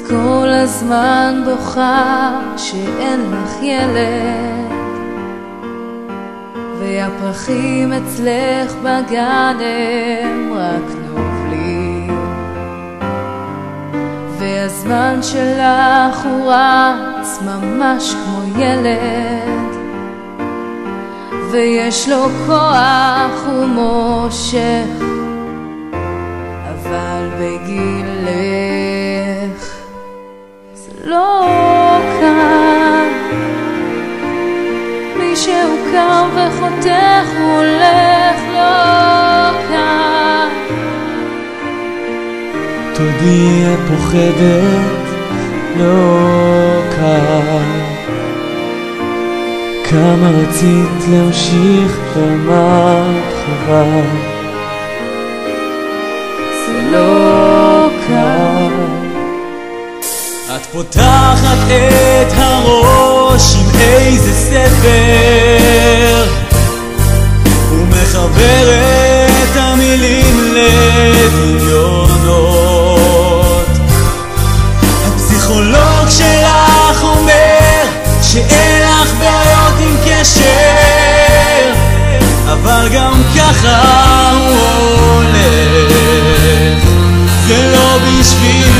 כל הזמן בוכה שאין לך ילד, והפרחים אצלך בגן הם רק נובלים, והזמן שלך הוא רץ ממש כמו ילד, ויש לו כוח ומושך, אבל בגילך זה לא קל. מי שהוא קם וחותך הוא הולך לא קל. תודי את פוחדת לא קל. כמה רצית להמשיך ואמרת חבל. זה לא קל. את פותחת את הראש עם איזה ספר ומחברת את המילים לדמיונות. הפסיכולוג שלך אומר שאין לך בעיות עם קשר, אבל גם ככה הוא הולך, זה לא בשבילך.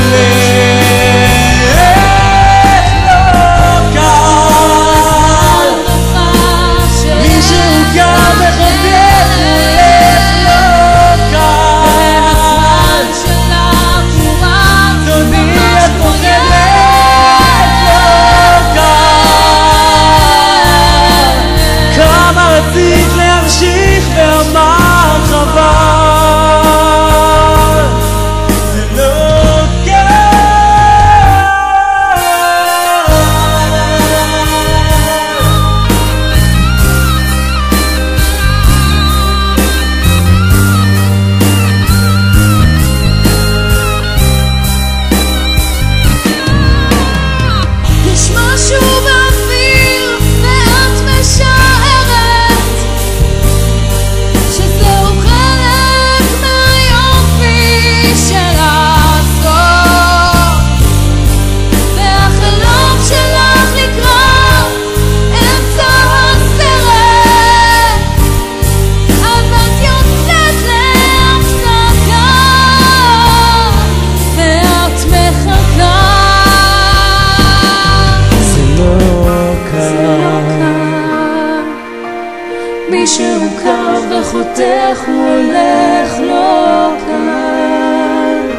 מי שהוא קר וחותך הוא הולך לא קל.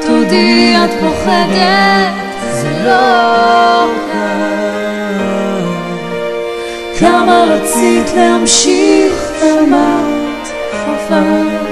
תודי את פוחדת, זה לא קל. כמה רצית להמשיך ואמרת חבל.